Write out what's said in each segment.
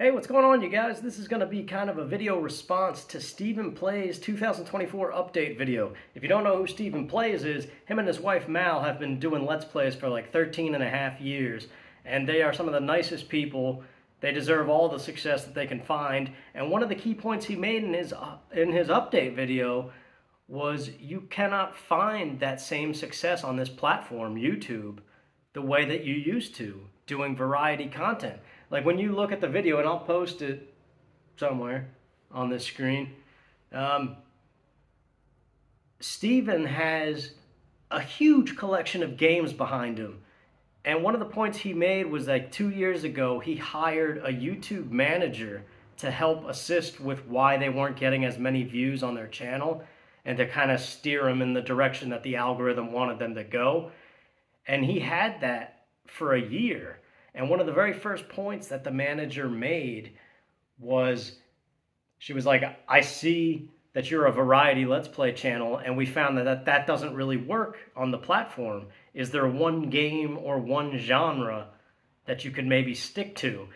Hey, what's going on, you guys? This is going to be kind of a video response to StephenPlays 2024 update video. If you don't know who StephenPlays is, him and his wife Mal have been doing Let's Plays for like 13 and a half years, and they are some of the nicest people. They deserve all the success that they can find, and one of the key points he made in his update video was you cannot find that same success on this platform, YouTube, the way that you used to, doing variety content. Like when you look at the video, and I'll post it somewhere on this screen, Stephen has a huge collection of games behind him. And one of the points he made was like 2 years ago, he hired a YouTube manager to help assist with why they weren't getting as many views on their channel and to kind of steer them in the direction that the algorithm wanted them to go. And he had that for a year. And one of the very first points that the manager made was, she was like, I see that you're a variety Let's Play channel, and we found that doesn't really work on the platform. Is there one game or one genre that you could maybe stick to?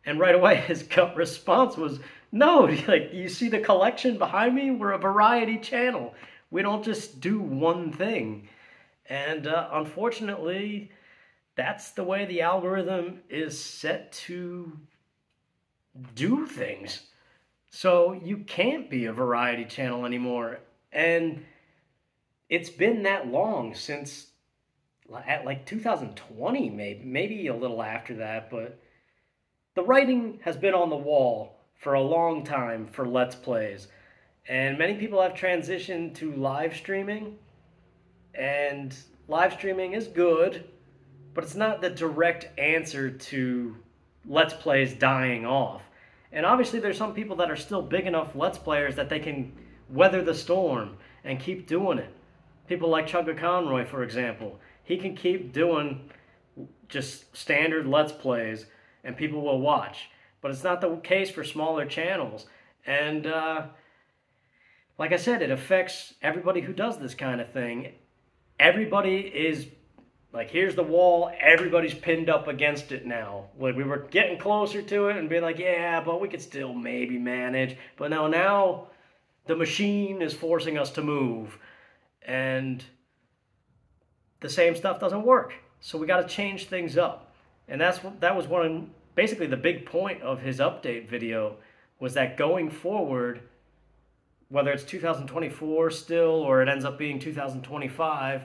And right away his gut response was, no, like, you see the collection behind me? We're a variety channel. We don't just do one thing. And unfortunately, that's the way the algorithm is set to do things. So you can't be a variety channel anymore. And it's been that long since at like 2020, maybe a little after that, but the writing has been on the wall for a long time for Let's Plays. And many people have transitioned to live streaming, and live streaming is good, but it's not the direct answer to Let's Plays dying off. And obviously there's some people that are still big enough Let's Players that they can weather the storm and keep doing it. People like Chugga Conroy, for example. He can keep doing just standard Let's Plays and people will watch. But it's not the case for smaller channels. And like I said, it affects everybody who does this kind of thing. Everybody is like, here's the wall, everybody's pinned up against it now. Like, we were getting closer to it and being like, yeah, but we could still maybe manage. But now the machine is forcing us to move. And the same stuff doesn't work. So we got to change things up. And that was basically the big point of his update video, was that going forward, whether it's 2024 still or it ends up being 2025,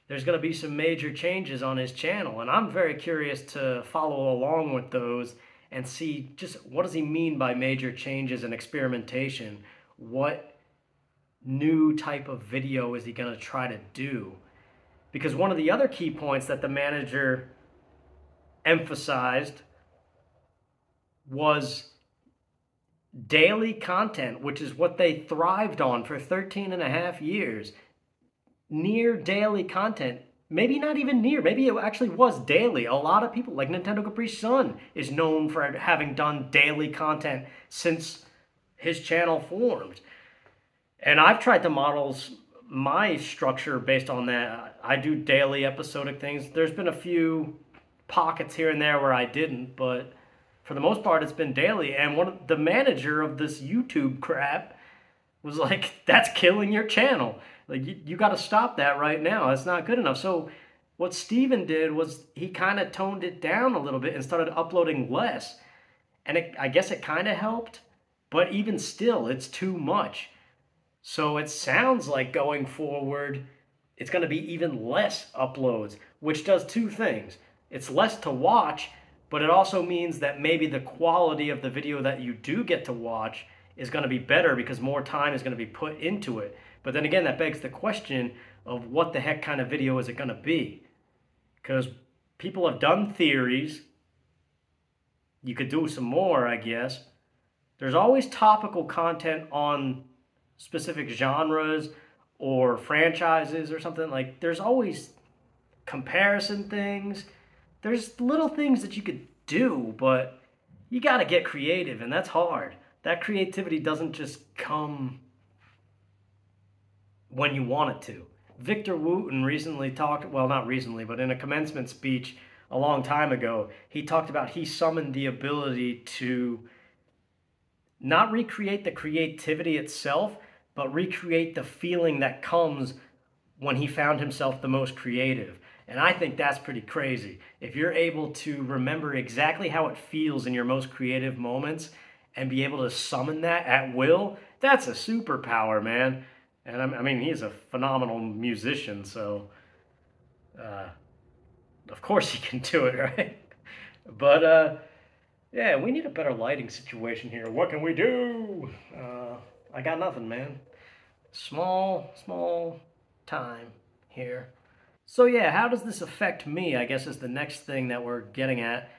there's going to be some major changes on his channel, and I'm very curious to follow along with those and see just what does he mean by major changes and experimentation. What new type of video is he going to try to do? Because one of the other key points that the manager emphasized was daily content, which is what they thrived on for 13 and a half years. Near daily content, maybe not even near, maybe it actually was daily. A lot of people, like Nintendo Capri Sun, is known for having done daily content since his channel formed. And I've tried to model my structure based on that. I do daily episodic things. There's been a few pockets here and there where I didn't, but for the most part it's been daily. And the manager of this YouTube crap was like, that's killing your channel. Like, you got to stop that right now. It's not good enough. So what Stephen did was he kind of toned it down a little bit and started uploading less. And I guess it kind of helped, but even still, it's too much. So it sounds like going forward, it's going to be even less uploads, which does two things. It's less to watch, but it also means that maybe the quality of the video that you do get to watch is going to be better because more time is going to be put into it. But then again, that begs the question of what the heck kind of video is it going to be? Because people have done theories. You could do some more, I guess. There's always topical content on specific genres or franchises or something. Like, there's always comparison things. There's little things that you could do, but you got to get creative, and that's hard. That creativity doesn't just come when you want it to. Victor Wooten recently talked, well, not recently, but in a commencement speech a long time ago. He talked about he summoned the ability to not recreate the creativity itself, but recreate the feeling that comes when he found himself the most creative. And I think that's pretty crazy. If you're able to remember exactly how it feels in your most creative moments and be able to summon that at will, that's a superpower, man. And I mean, he's a phenomenal musician, so uh, of course he can do it, right? But yeah, we need a better lighting situation here. What can we do? I got nothing, man. Small time here. So yeah, how does this affect me, I guess is the next thing that we're getting at.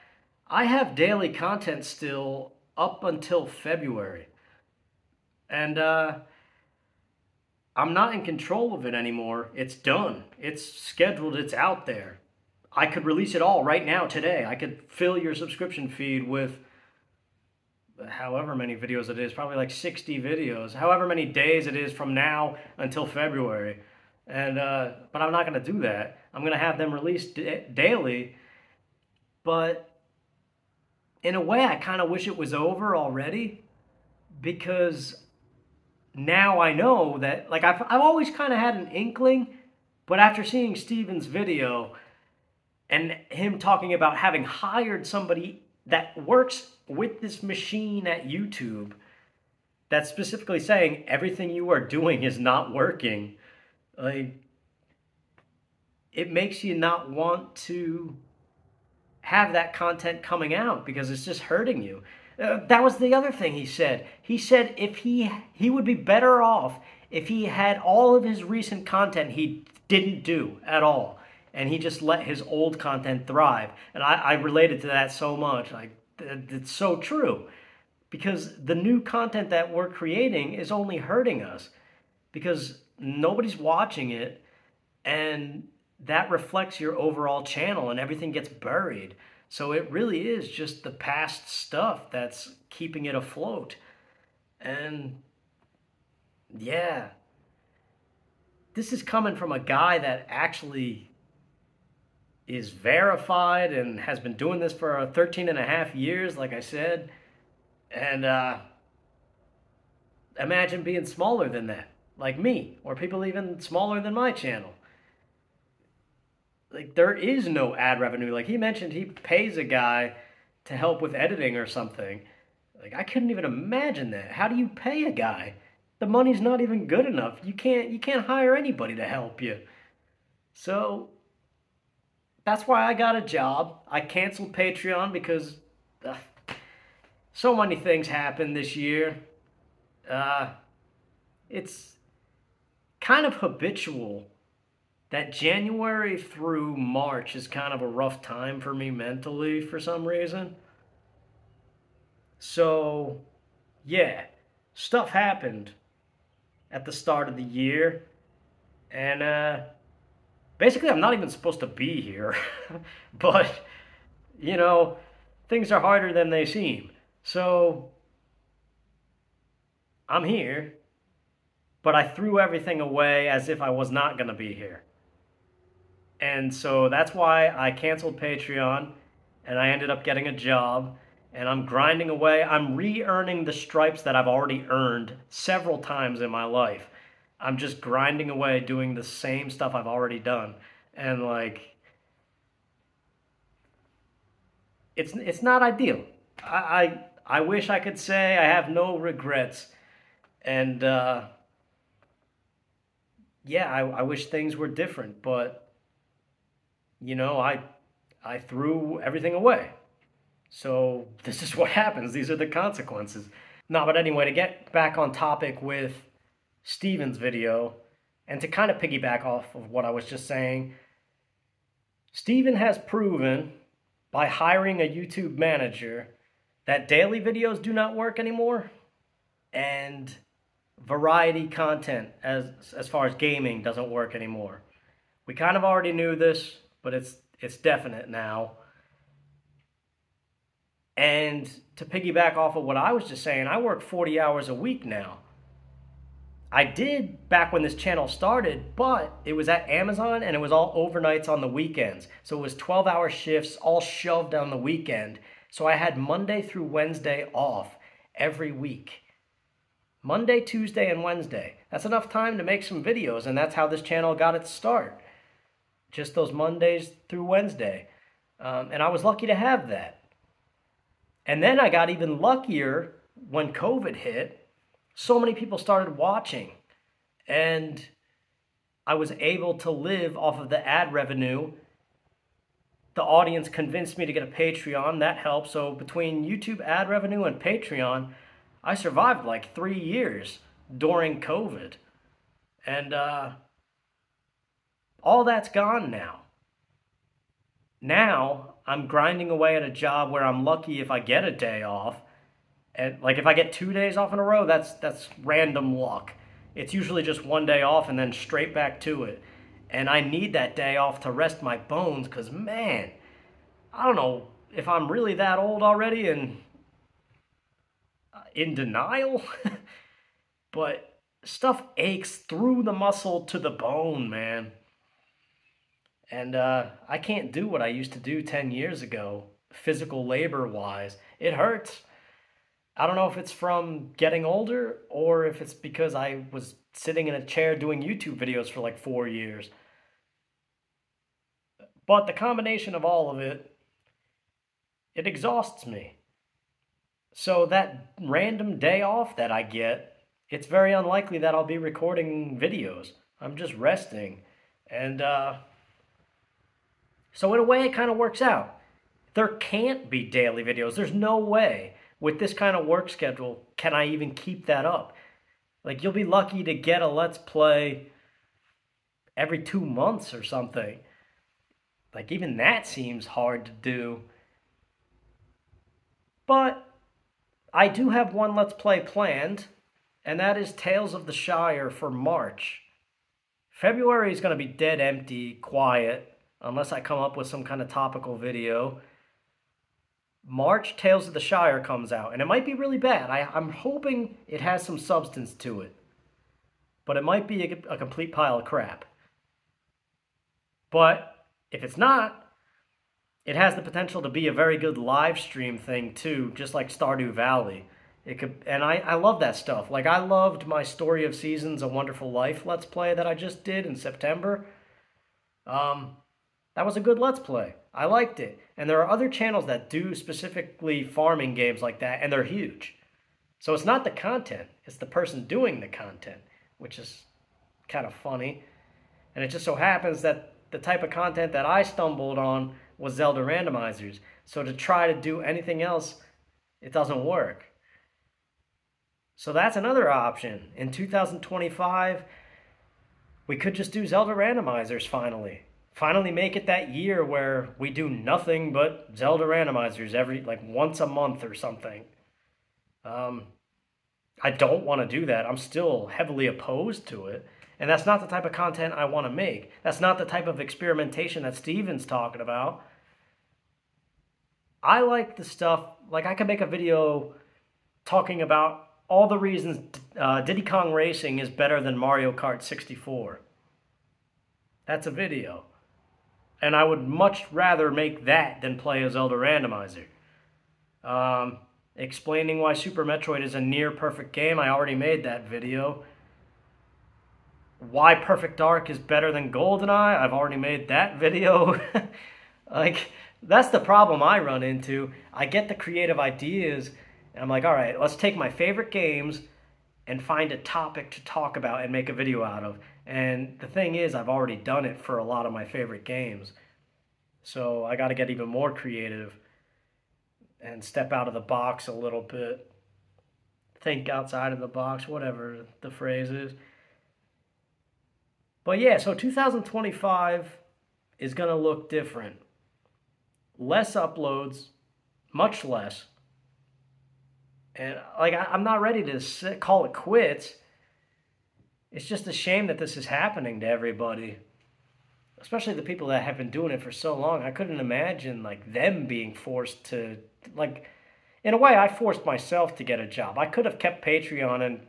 I have daily content still up until February. And I'm not in control of it anymore. It's done. It's scheduled. It's out there. I could release it all right now, today. I could fill your subscription feed with however many videos it is, probably like 60 videos, however many days it is from now until February. And but I'm not going to do that. I'm going to have them released daily. But in a way, I kind of wish it was over already, because now I know that, like, I've always kind of had an inkling, but after seeing Steven's video and him talking about having hired somebody that works with this machine at YouTube, that's specifically saying everything you are doing is not working, like, it makes you not want to have that content coming out because it's just hurting you. That was the other thing he said. He said if he would be better off if he had all of his recent content he didn't do at all, and he just let his old content thrive. And I related to that so much. Like, it's so true, because the new content that we're creating is only hurting us because nobody's watching it, and that reflects your overall channel and everything gets buried. So it really is just the past stuff that's keeping it afloat. And yeah, this is coming from a guy that actually is verified and has been doing this for 13 and a half years, like I said. And imagine being smaller than that, like me, or people even smaller than my channel. Like, there is no ad revenue. Like, he mentioned he pays a guy to help with editing or something. Like, I couldn't even imagine that. How do you pay a guy? The money's not even good enough. You can't hire anybody to help you. So that's why I got a job. I canceled Patreon because so many things happened this year. It's kind of habitual that January through March is kind of a rough time for me mentally for some reason. So, yeah, stuff happened at the start of the year, and basically I'm not even supposed to be here, but, you know, things are harder than they seem. So, I'm here, but I threw everything away as if I was not going to be here. And so that's why I canceled Patreon, and I ended up getting a job, and I'm grinding away. I'm re-earning the stripes that I've already earned several times in my life. I'm just grinding away, doing the same stuff I've already done. And, like, it's not ideal. I wish I could say I have no regrets. And, yeah, I wish things were different, but, you know, I threw everything away. So this is what happens. These are the consequences. No, but anyway, to get back on topic with Steven's video, and to kind of piggyback off of what I was just saying, Steven has proven by hiring a YouTube manager that daily videos do not work anymore, and variety content as far as gaming doesn't work anymore. We kind of already knew this, but it's definite now. And to piggyback off of what I was just saying, I work 40 hours a week now. I did back when this channel started, but it was at Amazon and it was all overnights on the weekends. So it was 12-hour shifts all shoved on the weekend. So I had Monday through Wednesday off every week. Monday, Tuesday, and Wednesday. That's enough time to make some videos, and that's how this channel got its start. Just those Mondays through Wednesday. And I was lucky to have that. And then I got even luckier when COVID hit. So many people started watching. And I was able to live off of the ad revenue. The audience convinced me to get a Patreon. That helped. So between YouTube ad revenue and Patreon, I survived like 3 years during COVID. And all that's gone now. Now I'm grinding away at a job where I'm lucky if I get a day off. And like if I get 2 days off in a row, that's random luck. It's usually just one day off and then straight back to it. And I need that day off to rest my bones because, man, I don't know if I'm really that old already and in denial, but stuff aches through the muscle to the bone, man. And I can't do what I used to do 10 years ago, physical labor-wise. It hurts. I don't know if it's from getting older or if it's because I was sitting in a chair doing YouTube videos for like 4 years. But the combination of all of it, it exhausts me. So that random day off that I get, it's very unlikely that I'll be recording videos. I'm just resting. And so in a way, it kind of works out. There can't be daily videos. There's no way. With this kind of work schedule, can I even keep that up? Like, you'll be lucky to get a Let's Play every 2 months or something. Like, even that seems hard to do. But I do have one Let's Play planned, and that is Tales of the Shire for March. February is going to be dead empty, quiet, unless I come up with some kind of topical video. March, Tales of the Shire comes out, and it might be really bad. I'm hoping it has some substance to it. But it might be a complete pile of crap. But if it's not, it has the potential to be a very good live stream thing too, just like Stardew Valley. It could, and I love that stuff. Like, I loved my Story of Seasons, A Wonderful Life Let's Play that I just did in September. That was a good Let's Play. I liked it. And there are other channels that do specifically farming games like that, and they're huge. So it's not the content, it's the person doing the content, which is kind of funny. And it just so happens that the type of content that I stumbled on was Zelda randomizers. So to try to do anything else, it doesn't work. So that's another option. In 2025, we could just do Zelda randomizers finally. Finally make it that year where we do nothing but Zelda randomizers once a month or something. I don't want to do that. I'm still heavily opposed to it. And that's not the type of content I want to make. That's not the type of experimentation that Steven's talking about. I like the stuff, like I could make a video talking about all the reasons Diddy Kong Racing is better than Mario Kart 64. That's a video. And I would much rather make that than play a Zelda randomizer. Explaining why Super Metroid is a near-perfect game, I already made that video. Why Perfect Dark is better than GoldenEye, I've already made that video. Like, that's the problem I run into. I get the creative ideas, and I'm like, all right, let's take my favorite games and find a topic to talk about and make a video out of. And the thing is, I've already done it for a lot of my favorite games. So I got to get even more creative and step out of the box a little bit. Think outside of the box, whatever the phrase is. But yeah, so 2025 is going to look different. Less uploads, much less. And like, I'm not ready to call it quits. It's just a shame that this is happening to everybody. Especially the people that have been doing it for so long. I couldn't imagine like them being forced to, like, in a way I forced myself to get a job. I could have kept Patreon and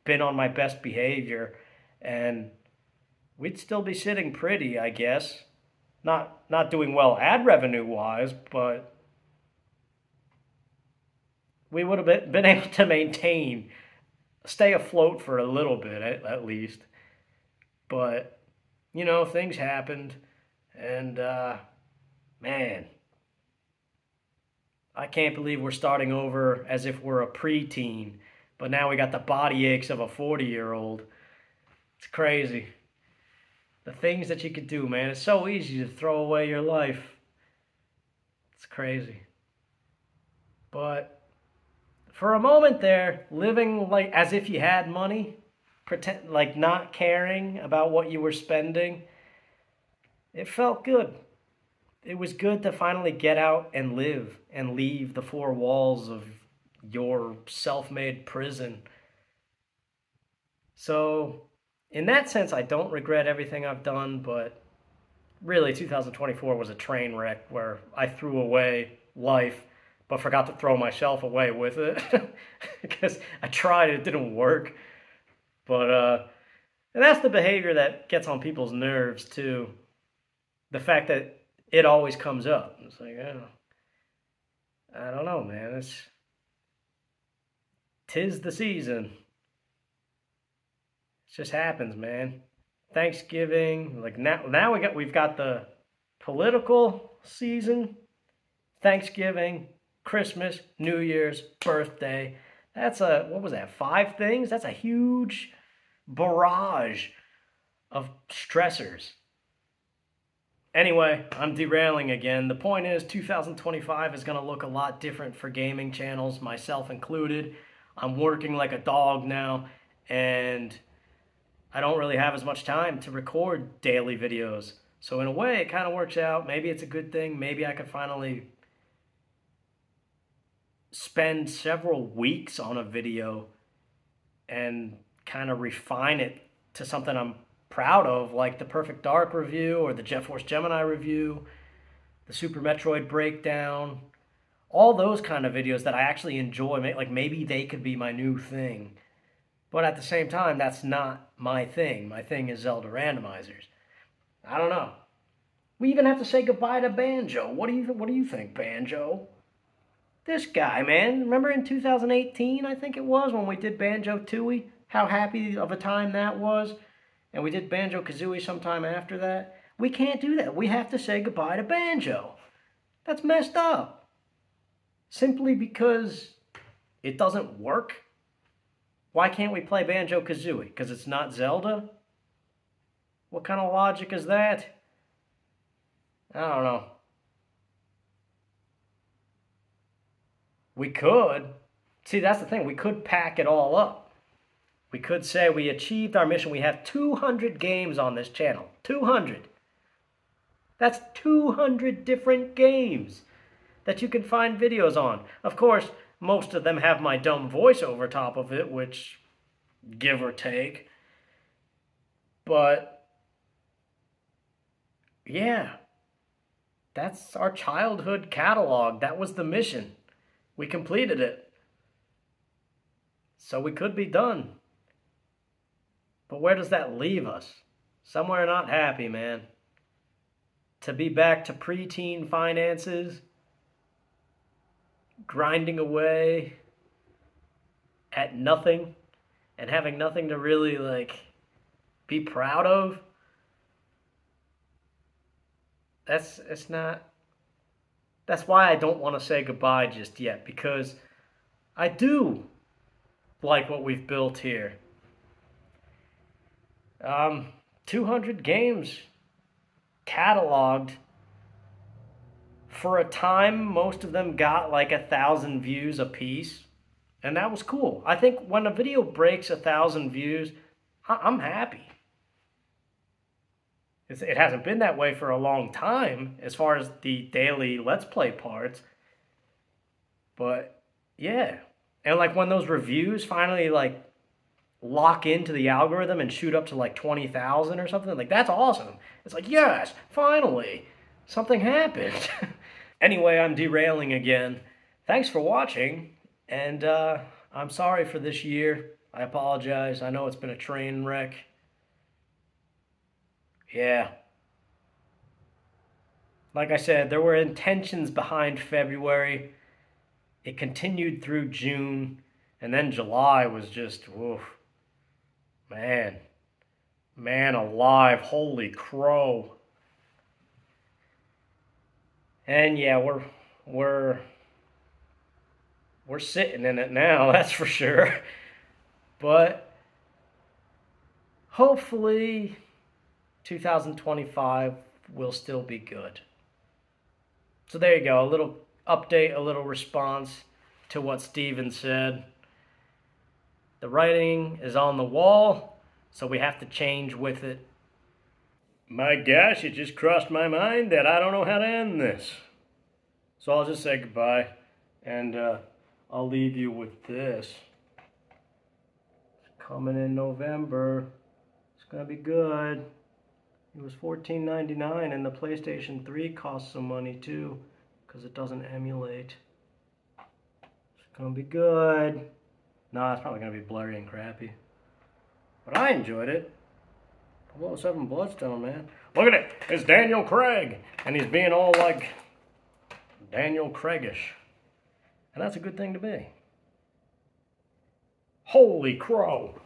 been on my best behavior, and we'd still be sitting pretty, I guess. Not doing well ad revenue wise, but we would have been able to stay afloat for a little bit at least. But, you know, things happened, and man, I can't believe we're starting over as if we're a preteen, but now we got the body aches of a 40-year-old. It's crazy. The things that you could do, man. It's so easy to throw away your life. It's crazy. But for a moment there, living like as if you had money, pretend like not caring about what you were spending, it felt good. It was good to finally get out and live and leave the four walls of your self-made prison. So, in that sense, I don't regret everything I've done, but really 2024 was a train wreck where I threw away life, but forgot to throw myself away with it. Because I tried, it didn't work. But, and that's the behavior that gets on people's nerves, too. The fact that it always comes up. It's like, I don't know, man. Tis the season. It just happens, man. Thanksgiving, like now we've got the political season, Thanksgiving, Christmas, New Year's, birthday. That's what was that, 5 things? That's a huge barrage of stressors. Anyway, I'm derailing again. The point is 2025 is going to look a lot different for gaming channels, myself included. I'm working like a dog now, and I don't really have as much time to record daily videos. So in a way, it kind of works out. Maybe it's a good thing. Maybe I could finally spend several weeks on a video and kind of refine it to something I'm proud of, like the Perfect Dark review or the Jet Force Gemini review, the Super Metroid breakdown, all those kind of videos that I actually enjoy. Like maybe they could be my new thing. But at the same time, that's not my thing. My thing is Zelda randomizers. I don't know. We even have to say goodbye to Banjo. What do you think, Banjo? This guy, man. Remember in 2018, I think it was, when we did Banjo-Tooie? How happy of a time that was? And we did Banjo-Kazooie sometime after that. We can't do that. We have to say goodbye to Banjo. That's messed up. Simply because it doesn't work? Why can't we play Banjo-Kazooie? Because it's not Zelda? What kind of logic is that? I don't know. We could. See, that's the thing. We could pack it all up. We could say we achieved our mission. We have 200 games on this channel. 200. That's 200 different games that you can find videos on. Of course, most of them have my dumb voice over top of it, which, give or take. But, yeah. That's our childhood catalog. That was the mission. We completed it. So we could be done. But where does that leave us? Somewhere not happy, man. To be back to preteen finances, grinding away at nothing, and having nothing to really, like, be proud of. That's why I don't want to say goodbye just yet, because I do like what we've built here. 200 games cataloged. For a time, most of them got like 1,000 views a piece, and that was cool. I think when a video breaks 1,000 views, I'm happy. It hasn't been that way for a long time as far as the daily Let's Play parts, but yeah. And like when those reviews finally like lock into the algorithm and shoot up to like 20,000 or something, like that's awesome. It's like, yes, finally, something happened. Anyway, I'm derailing again. Thanks for watching, and I'm sorry for this year. I apologize. I know it's been a train wreck. Yeah. Like I said, there were intentions behind February. It continued through June. And then July was just, woof. Man. Man alive. Holy crow. And yeah, we're sitting in it now, that's for sure. But hopefully 2025 will still be good. So there you go, a little update, a little response to what Stephen said. The writing is on the wall, so we have to change with it. My gosh, it just crossed my mind that I don't know how to end this. So I'll just say goodbye, and I'll leave you with this. It's coming in November. It's gonna be good. It was $14.99, and the PlayStation 3 costs some money too, because it doesn't emulate. It's gonna be good. Nah, it's probably gonna be blurry and crappy. But I enjoyed it. 007 Bloodstone, man. Look at it. It's Daniel Craig, and he's being all like Daniel Craigish. And that's a good thing to be. Holy crow.